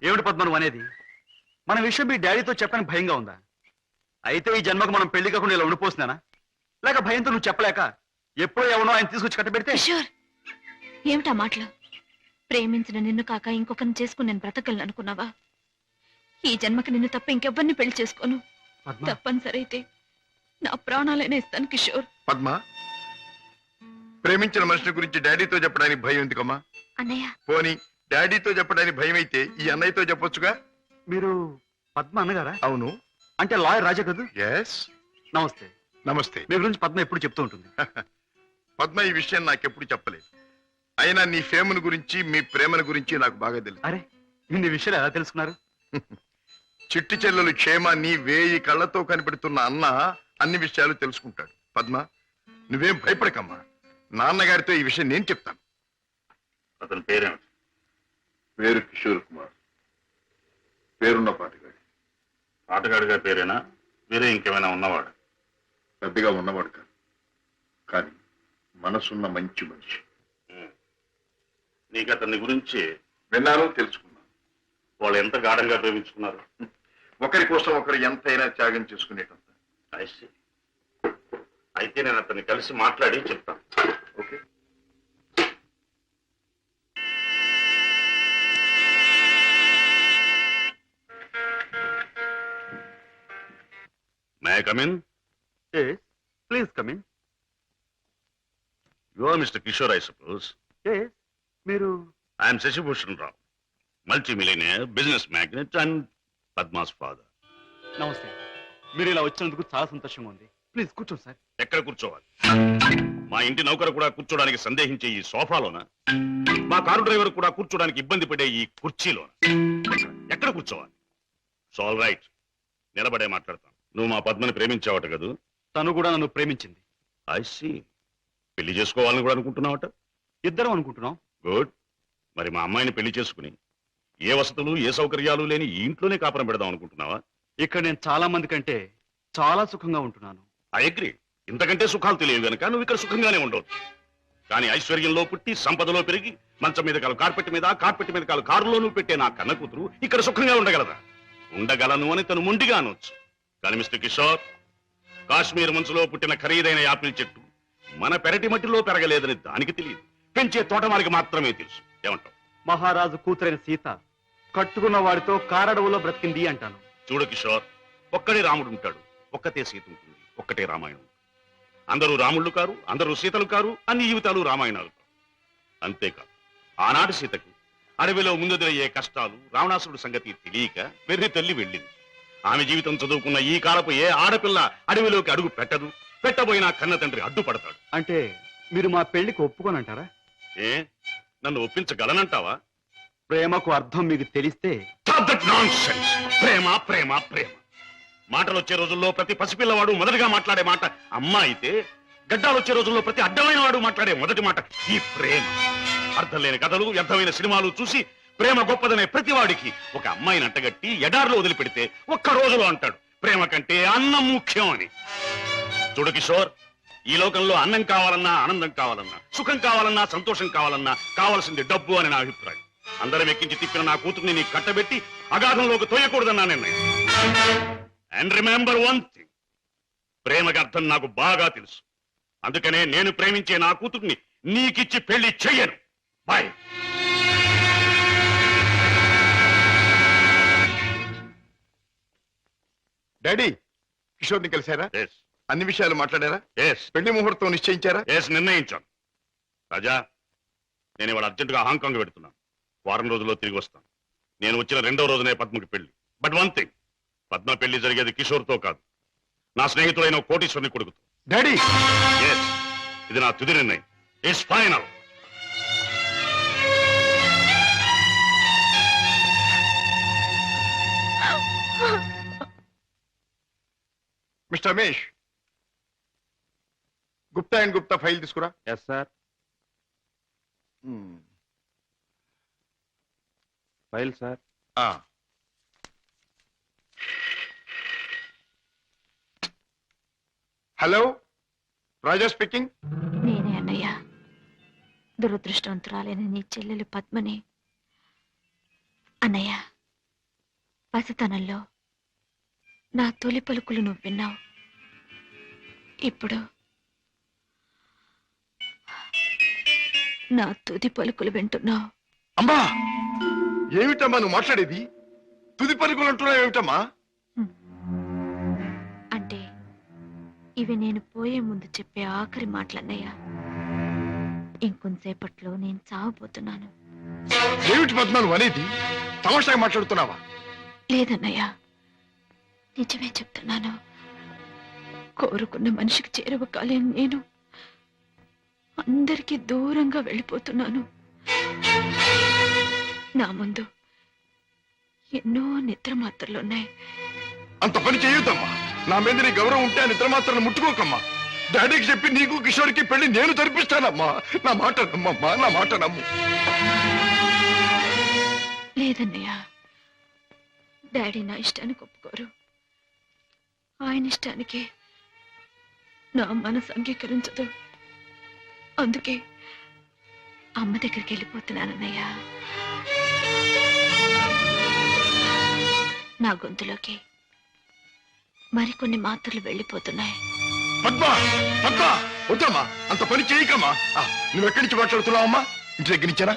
ఏమిటి పద్మ నువ్వు అనేది? మన విషయం మీ డాడీతో చెప్పడానికి భయంగా ఉందా? అయితే ఈ జన్మకు మనం పెళ్లి కాకుండా ఇలా ఉండిపోతున్నానా? లేక భయంతో నువ్వు చెప్పలేక ఎప్పుడో ఎవనో ఆయన తీసుకొచ్చి కట్టబెడితే? కిషోర్, ఏమిటా మాటలు? ప్రేమించిన నిన్ను కాక ఇంకొకరిని చేసుకుని నేను బ్రతకలను అనుకున్నావా? ఈ జన్మకి నిన్ను తప్ప ఇంకెవ్వరిని పెళ్లి చేసుకోను. తప్పనిసరి అయితే నా ప్రాణాలైనా ఇస్తాను కిషోర్. పద్మ, ప్రేమించిన మనిషి గురించి డాడీతో చెప్పడానికి భయం ఎందుకమ్మా? అన్నయ్య, పోనీ డాడీతో చెప్పడానికి భయం అయితే ఈ అన్నయ్యతో చెప్పొచ్చుగా. మీరు పద్మ అన్నగారా? అవును. అంటే లాయర్ రాజా కదా? ఎస్. నమస్తే. నమస్తే. మీ గురించి పద్మ ఎప్పుడు చెప్తూ ఉంటుంది. పద్మ ఈ విషయం నాకెప్పుడు చెప్పలేదు. అయినా నీ ఫేమును గురించి మీ ప్రేమను గురించి నాకు బాగా తెలుసు. అరే, ఇన్ని విషయాలు ఎలా తెలుసుకున్నారు? చిట్టి చెల్లెలు క్షేమాన్ని 1000 కళ్ళతో కనిపెడుతున్న అన్న అన్ని విషయాలు తెలుసుకుంటాడు. పద్మ, నువ్వేం భయపడకమ్మా. నాన్నగారితో ఈ విషయం నేను చెప్తాను. అతని పేరేమిటి? పేరు కిషోర్ కుమార్. పేరున్న పాటగాడి. పాటగాడిగా పేరేనా? వేరే ఇంకేమైనా ఉన్నవాడు? పెద్దగా ఉన్నవాడు కాదు, కానీ మనసున్న మంచి మనిషి. నీకు అతని గురించి విన్నాను, తెలుసుకున్నాను. వాళ్ళు ఎంత గాఢంగా ప్రేమించుకున్నారు? ఒకరి కోసం ఒకరు ఎంతైనా త్యాగం చేసుకునేటంత. అయితే నేను అతన్ని కలిసి మాట్లాడి చెప్తాను. Okay. May I come in? Please come in. You are mister Kishore, I suppose. మీరు? I'm Shashibhushan Rao, multi millionaire, business magnate and Padma's father. నమస్తే. మీరు ఇలా వచ్చినందుకు చాలా సంతోషంగా ఉంది. ప్లీజ్ కూర్చోండి సార్. ఎక్కడ కూర్చోవాలి? మా ఇంటి నౌకరు కూడా కూర్చోడానికి సందేహించే ఈ సోఫాలోనా? మా కారు డ్రైవర్ కూడా కూర్చోడానికి ఇబ్బంది పడే ఈ కుర్చీలోనా? ఎక్కడ కూర్చోవాలి? ఆల్ రైట్, నిలబడే మాట్లాడతాను. నువ్వు మా పద్మని ప్రేమించావట కదూ? తను కూడా నన్ను ప్రేమించింది. I see. పెళ్లి చేసుకోవాలని కూడా అనుకుంటున్నావట? ఇద్దరం అనుకుంటున్నాం. గుడ్. మరి మా అమ్మాయిని పెళ్లి చేసుకుని ఏ వసతులు ఏ సౌకర్యాలు లేని ఈ ఇంట్లోనే కాపురం పెడదాం అనుకుంటున్నావా? ఇక్కడ నేను చాలా మంది కంటే చాలా సుఖంగా ఉంటున్నాను. I agree. ఇంతకంటే సుఖాలు తెలియవు గనక నువ్వు ఇక్కడ సుఖంగానే ఉండవచ్చు. కానీ ఐశ్వర్యంలో పుట్టి సంపదలో పెరిగి మంచం మీద కాలు కార్పెట్ మీద, కార్పెట్ మీద కాలు కారులోనూ పెట్టే నా కన్న కూతురు ఇక్కడ సుఖంగా ఉండగలదా? ఉండగలను అని తను మొండిగా అనొచ్చు. కానీ మిస్టర్ కిషోర్, కాశ్మీర్ మంచులో పుట్టిన ఖరీదైన యాపిల్ చెట్టు మన పెరటి మట్టిలో పెరగలేదని దానికి తెలియదు, పెంచే తోటమాలికి మాత్రమే తెలుసు. ఏమంటావు? మహారాజు కూతురైన సీత కట్టుకున్న వాడితో కారడవులో బ్రతికింది అంటాను. చూడు కిషోర్, ఒక్కడే రాముడు ఉంటాడు, ఒక్కతే సీత ఉంటుంది, ఒక్కటే రామాయణం. అందరూ రాముళ్ళు కారు, అందరూ సీతలు కారు, అన్ని జీవితాలు రామాయణాలు కారు. అంతేకాదు, ఆనాటి సీతకు అడవిలో ముందెదురయ్యే కష్టాలు, రావణాసురుడు సంగతి తెలియక వెర్రి తల్లి వెళ్ళింది. ఆమె జీవితం చదువుకున్న ఈ కాలపు ఏ ఆడపిల్ల అడవిలోకి అడుగు పెట్టదు. పెట్టబోయినా కన్న తండ్రి అడ్డుపడతాడు. అంటే మీరు మా పెళ్లికి ఒప్పుకోనంటారా? ఏ, నన్ను ఒప్పించగలనంటావా? ప్రేమకు అర్థం మీకు తెలిస్తే. ప్రేమ ప్రేమ ప్రేమ మాటలు వచ్చే రోజుల్లో ప్రతి పసిపిల్లవాడు మొదటిగా మాట్లాడే మాట అమ్మ అయితే, గడ్డాలు వచ్చే రోజుల్లో ప్రతి అడ్డమైన వాడు మాట్లాడే మొదటి మాట ఈ ప్రేమ. అర్థం లేని కథలు, వ్యర్థమైన సినిమాలు చూసి ప్రేమ గొప్పదనే ప్రతి వాడికి ఒక అమ్మాయిని అంటగట్టి ఎడార్లో వదిలిపెడితే ఒక్క రోజులో అంటాడు ప్రేమ కంటే అన్నం ముఖ్యం అని. చూడు కిషోర్, ఈ లోకంలో అన్నం కావాలన్నా, ఆనందం కావాలన్నా, సుఖం కావాలన్నా, సంతోషం కావాలన్నా కావాల్సింది డబ్బు అని నా అభిప్రాయం. అందరం ఎక్కించి తిప్పిన నా కూతుర్ని నీకు కట్టబెట్టి అగాధంలోకి తోయకూడదన్నా నిర్ణయం. అండ్ రిమెంబర్ వన్ థింగ్, ప్రేమకి అర్థం నాకు బాగా తెలుసు. అందుకనే నేను ప్రేమించే నా కూతుర్ని నీకిచ్చి పెళ్లి చెయ్యను. బాయ్. డాడీ, కిషోర్ని కలిశారా? అన్ని విషయాలు మాట్లాడారా? పెళ్లి ముహూర్తం నిశ్చయించారా? నిర్ణయించాను. రాజా, నేను ఇవాళ అర్జెంటుగా హాంకాంగ్ పెడుతున్నాను. వారం రోజుల్లో తిరిగి వస్తాను. నేను వచ్చిన 2వ రోజునే పద్మకి పెళ్లి. బట్ వన్ థింగ్, పద్మ పెళ్లి జరిగేది కిషోర్తో కాదు, నా స్నేహితుడైన కోటీశ్వరుని కొడుకుతో. డాడీ, ఇది నా తుది నిర్ణయం. It's final. Mister Ramesh, Gupta and Gupta file తీసుకురా. Yes sir. File sir. Hello, Raja speaking. నేనే అన్నయ్య. దురదృష్టవంతురాలైన నీ చెల్లెలు పద్మని. అన్నయ్య, పసితనంలో నా తొలి పలుకులు నువ్వు విన్నావు. ఇప్పుడు నా తుది పలుకులు వింటున్నావు. అమ్మా ఏమిటమ్మా నువ్వు మాట్లాడేది? తుది పలుకులు అంటున్నావు ఏమిటమ్మా? అంటే ఇవి నేను పోయే ముందు చెప్పే ఆఖరి మాటలన్నయ్యా. ఇంకొంతసేపట్లో నేను చావబోతున్నాను. ఏమిటి పద్మ నువ్వు అనేది? తమాషాగా మాట్లాడుతున్నావా? లేదన్నయ్యా, నిజమే చెప్తున్నాను. కోరుకున్న మనిషికి చేరువ కాలేను నేను అందరికీ దూరంగా వెళ్ళిపోతున్నాను. నా ముందు ఎన్నో నిద్ర మాత్రలున్నాయి. అంత పని చేయొద్దమ్మా. నా మీద నీ గౌరవం ఉంటే ఆ నిద్ర మాత్రం ముట్టుకోకమ్మా. డాడీకి చెప్పి నీకు కిషోర్కి పెళ్లి నేను జరిపిస్తానమ్మా. నా మాట నమ్మమ్మా, నా మాట నమ్ము. లేదన్నయ్య, డాడీ నా ఇష్టానికి ఒప్పుకోరు. ఆయన ఇష్టానికి నా మనసు అంగీకరించదు. అందుకే అమ్మ దగ్గరికి వెళ్ళిపోతున్నానన్నయ్య. నా గొంతులోకి మరికొన్ని మాత్రలు వెళ్ళిపోతున్నాయి. పద్మ పద్మ వద్దమ్మా, అంత పని చేయకమ్మా. నువ్వెక్కడి నుంచి మాట్లాడుతున్నావమ్మా? ఇంటి దగ్గర నుంచేనా?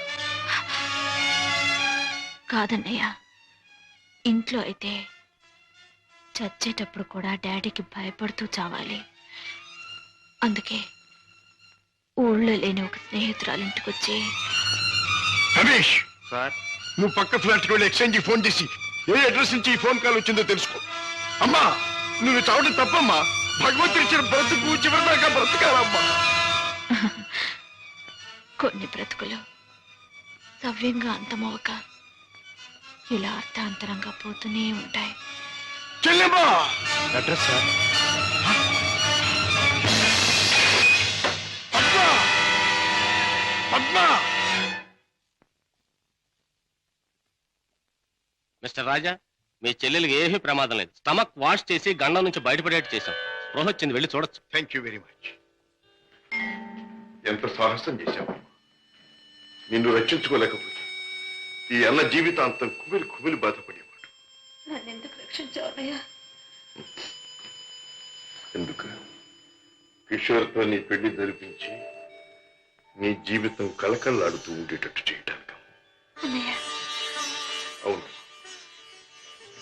కాదన్నయ్య, ఇంట్లో అయితే చచ్చేటప్పుడు కూడా డాడీకి భయపడుతూ చావాలి. అందుకే ఊళ్ళో లేని ఒక స్నేహితురాలు ఇంటికొచ్చి, రమేష్ సార్, నువ్వు పక్క ఫ్లాట్కి వెళ్ళి ఎక్స్చేంజ్ ఫోన్ చేసి ఏ అడ్రస్ నుంచి ఈ ఫోన్ కాల్ వచ్చిందో తెలుసుకో. అమ్మా నువ్వు చావడం తప్పమ్మా. భగవంతుడు ఇచ్చిన బ్రతుకు చివరిదాకా బ్రతకాలమ్మా. కొన్ని బ్రతుకులు సవ్యంగా అంతమవక ఇలా అర్థాంతరంగా పోతూనే ఉంటాయి. చెల్లెమ్మా address sir. Padma Padma mister Raja, మీ చెల్లెలికి ఏమీ ప్రమాదం లేదు. స్టమక్ వాష్ చేసి గండం నుంచి బయటపడేట్టు చేశాం. స్పృహ వచ్చింది, వెళ్ళి చూడొచ్చు. Thank you very much. ఎంత సాహసం చేశావు. నిన్ను రక్షించుకోలేకపోతే ఈ అన్న జీవితాంతం కుమిలి కుమిలి బాధపడేవాడు. నన్నెందుకు రక్షించావయ్యా? ఎందుకు? కిషోర్తో నీ పెళ్లి జరిపించి నీ జీవితం కలకల్లాడుతూ ఉండేటట్టు చేయటానికి. అవును,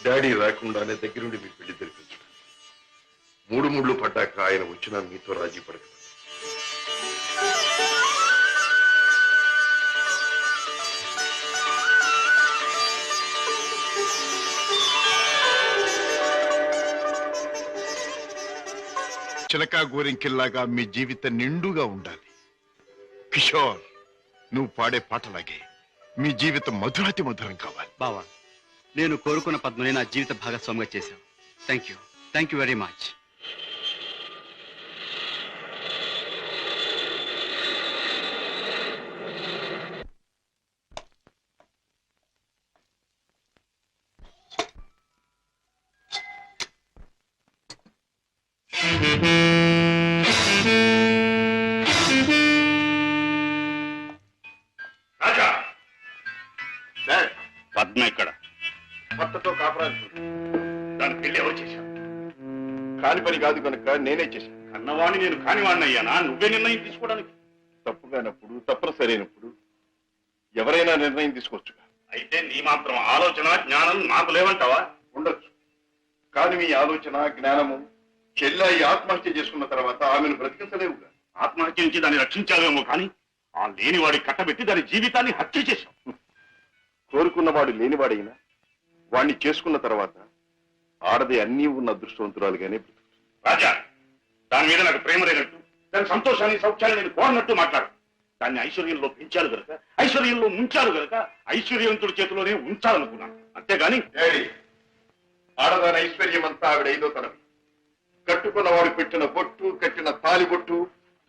డాడీ రాకుండానే దగ్గరుండి మీ పెళ్లి జరిపించడం. మూడు ముళ్ళు పడ్డాక ఆయన వచ్చినా మీతో రాజీ పడక. చిలకా గోరింకిల్లాగా మీ జీవితం నిండుగా ఉండాలి. కిషోర్, నువ్వు పాడే పాటలాగే మీ జీవితం మధురాతి మధురం కావాలి. బావా, నేను కోరుకున్న పద్మని నా జీవిత భాగస్వామిగా చేశావు. Thank you very much. Raja, dad, Padma ఇక్కడ. భర్తతో కాపురాలు దాని పెళ్లి ఎవరు చేశావు? కాని పని కాదు కనుక నేనే చేశాను. కన్నవాణ్ణి నేను కానివాణ్ణి అయ్యానా? నువ్వే నిర్ణయం తీసుకోవడానికి. తప్పుగానప్పుడు తప్పనిసరైనప్పుడు ఎవరైనా నిర్ణయం తీసుకోవచ్చుగా. అయితే నీ మాత్రం ఆలోచన జ్ఞానం నాకు లేవంటావా? ఉండొచ్చు, కానీ మీ ఆలోచన జ్ఞానము చెల్లాయి ఆత్మహత్య చేసుకున్న తర్వాత ఆమెను బ్రతికించలేవుగా. ఆత్మహత్య నుంచి దాన్ని రక్షించావేమో కానీ ఆ లేనివాడి కట్టబెట్టి దాని జీవితాన్ని హత్య చేశావు. కోరుకున్నవాడు లేనివాడైనా వాణ్ణి చేసుకున్న తర్వాత ఆడది అన్నీ ఉన్న అదృష్టవంతురాలుగానే బ్రతుకుతుంది. రాజా, దాని మీద నాకు ప్రేమ లేనట్టు, దాని సంతోషాన్ని సౌఖ్యాన్ని నేను కోరినట్టు మాట్లాడు. దాన్ని ఐశ్వర్యంలో పెంచారు గనక, ఐశ్వర్యంలో ముంచారు గనక ఐశ్వర్యవంతుడి చేతిలోనే ఉంచాలనుకున్నాను. అంతేగాని డాడీ, ఆడదాని ఐశ్వర్యం అంతా ఆవిడ ఐదో తనవి. కట్టుకున్నవాడు పెట్టిన బొట్టు, కట్టిన తాలి బొట్టు,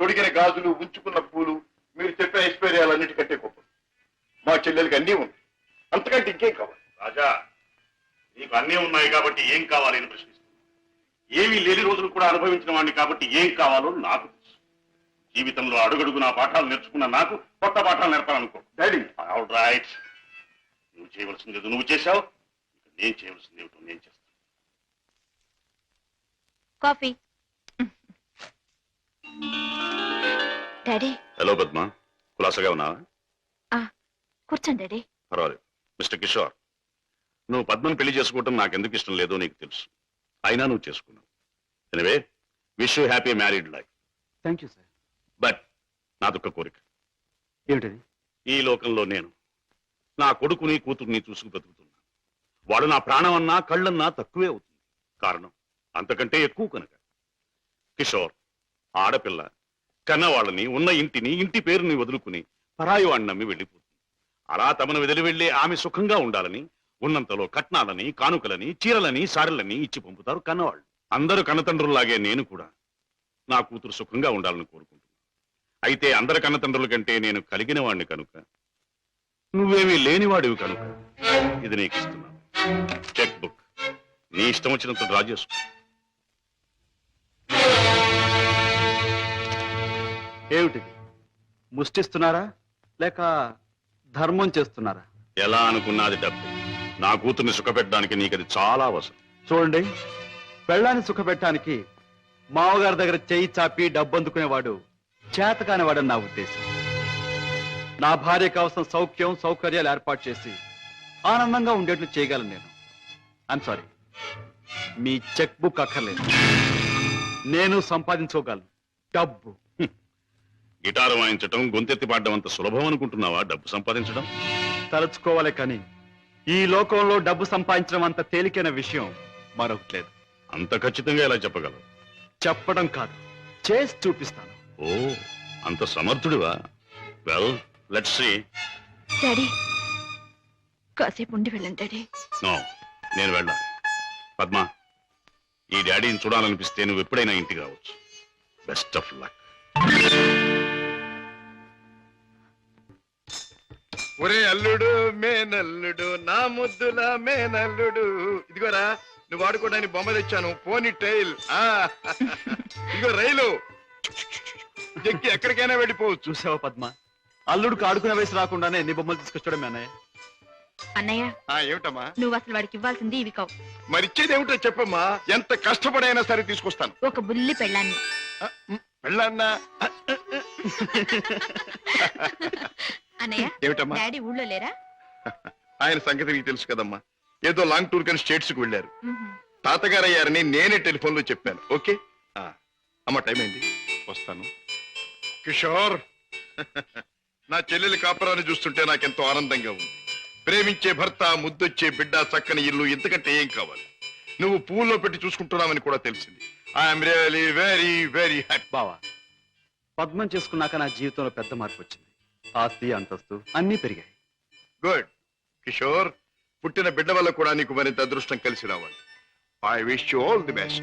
తొడిగిన గాజులు, ఉంచుకున్న పూలు, మీరు చెప్పే ఐశ్వర్యాలన్నిటికంటే గొప్ప. మా చెల్లెలకి అన్నీ ఉంది, అంతకంటే ఇంకేం కావాలి? రాజా, నీకు అన్నీ ఉన్నాయి కాబట్టి ఏం కావాలి అని ప్రశ్నిస్తున్నాను. ఏమీ లేని రోజులు కూడా అనుభవించిన వాడిని కాబట్టి ఏం కావాలో నాకు తెలుసు. జీవితంలో అడుగడుగు నా పాఠాలు నేర్చుకున్న నాకు కొత్త పాఠాలు నేర్పాలనుకో. డాడీ, ఆల్ రైట్, నువ్వు చేయవలసింది నువ్వు చేశావు. నేను చేయవలసింది ఏమిటో నేను చేస్తాను. కాఫీ. డాడీ హలో పద్మ, కులాసగా ఉన్నావా? కూర్చోండి డాడీ. పర్వాలేదు. మిస్టర్ కిషోర్, నువ్వు పద్మను పెళ్లి చేసుకోవటం నాకెందుకు ఇష్టం లేదో నీకు తెలుసు. అయినా నువ్వు చేసుకున్నావు. Anyway, wish you happy married life. Thank you sir. But నాదొక్క కోరిక. ఏమిటది? ఈ లోకంలో నేను నా కొడుకుని కూతుర్ని చూసుకు బ్రతుకుతున్నా. వాడు నా ప్రాణమన్నా కళ్ళన్నా తక్కువే అవుతుంది. కారణం అంతకంటే ఎక్కువ కనుక. కిషోర్, ఆడపిల్ల కన్నవాళ్ళని, ఉన్న ఇంటిని, ఇంటి పేరుని వదులుకుని పరాయి వాడిని నమ్మి వెళ్ళిపోతుంది. అలా తమను వదిలి వెళ్ళి ఆమె సుఖంగా ఉండాలని ఉన్నంతలో కట్నాలని, కానుకలని, చీరలని, సారెలని ఇచ్చి పంపుతారు కన్నవాళ్ళు. అందరూ కన్నతండ్రుల్లాగే నేను కూడా నా కూతురు సుఖంగా ఉండాలని కోరుకుంటున్నాను. అయితే అందరి కన్నతండ్రుల కంటే నేను కలిగిన వాడిని కనుక, నువ్వేమీ లేనివాడివి కనుక ఇది నీకు ఇస్తున్నాను. చెక్ బుక్ నీ ఇష్టం వచ్చినంత డ్రా చేసుకో. ఏమిటిది? ముష్టిస్తున్నారా లేక ధర్మం చేస్తున్నారా? ఎలా అనుకున్నది డబ్బు. నా కూతుర్ని సుఖపెట్టడానికి నీకది చాలా అవసరం. చూడండి, పెళ్ళాన్ని సుఖపెట్టడానికి మావగారి దగ్గర చేయి చాపి డబ్బు అందుకునేవాడు చేతకాని వాడని నా ఉద్దేశం. నా భార్య కోసం సౌఖ్యం సౌకర్యాలు ఏర్పాటు చేసి ఆనందంగా ఉండేట్లు చేయగలను నేను. I'm sorry, me cheque book అక్కర్లేదు. నేను సంపాదించుకోగలను డబ్బు. గిటారు వాయించటం, గొంతెత్తి పాడడం అంత సులభం అనుకుంటున్నావా డబ్బు సంపాదించడం? తలుచుకోవాలి కానీ ఈ లోకంలో డబ్బు సంపాదించడం అంత తేలికైన విషయం మరొకటి లేదు. అంత ఖచ్చితంగా ఎలా చెప్పగలవు? చెప్పడం కాదు, చేసి చూపిస్తాను. ఓ, అంత సమర్థుడివా? Well, let's see. డాడీ కాసేపు ఉండి వెళ్ళండి డాడీ. నో, నేను వెళ్ళాలి. పద్మ, ఈ డాడీని చూడాలనిపిస్తే నువ్వు ఎప్పుడైనా ఇంటికి రావచ్చు. Best of luck. ఒరే అల్లుడు మేనల్లుడు, నా ముద్దుల మేనల్లుడు, ఇదిగోరా నువ్వు వాడుకోవడానికి బొమ్మ తెచ్చాను. పోనీ టైల్. ఇదిగో రైలు ఎక్కి ఎక్కడికైనా వెళ్ళిపోవచ్చు. చూసావా పద్మ, అల్లుడికి ఆడుకునే వయసు రాకుండానే ఎన్ని బొమ్మలు తీసుకొచ్చాడు అన్నయ్య. అన్నయ్య, ఏమిటమ్మా? నువ్వు అసలు వాడికి ఇవ్వాల్సింది ఇవి కావు. మరిచ్చేది ఏమిటో చెప్పమ్మా. ఎంత కష్టపడైనా సరే తీసుకొస్తాను. ఒక బుల్లి పెళ్ళాన్ని. వెళ్ళన్నా అన్నయ్య, ఏమిటమ్మా? డాడీ ఊళ్ళో లేరా? ఆయన సంగతి నీకు తెలుసు కదమ్మా. ఏదో లాంగ్ టూర్ కానీ స్టేట్స్ కు వెళ్ళారు. మ్హూ. తాతగారు అయ్యారని నేనే టెలిఫోన్ లో చెప్పాను. ఓకే అమ్మ, టైం అయింది, వస్తాను. కిషోర్, నా చెల్లెలి కాపురాన్ని చూస్తుంటే నాకెంతో ఆనందంగా ఉంది. ప్రేమించే భర్త, ముద్దొచ్చే బిడ్డ, చక్కని ఇల్లు, ఇంతకంటే ఏం కావాలి? నువ్వు పూల్లో పెట్టి చూసుకుంటున్నావని కూడా తెలిసింది. I'm really very very happy. బావా, పద్మం చేసుకున్నాక నా జీవితంలో పెద్ద మార్పు వచ్చింది. ఆస్తి, అంతస్తు అన్నీ పెరిగాయి. గుడ్ కిషోర్, పుట్టిన బిడ్డ వల్ల కూడా నీకు మరింత అదృష్టం కలిసి రావాలి. I wish you all the best.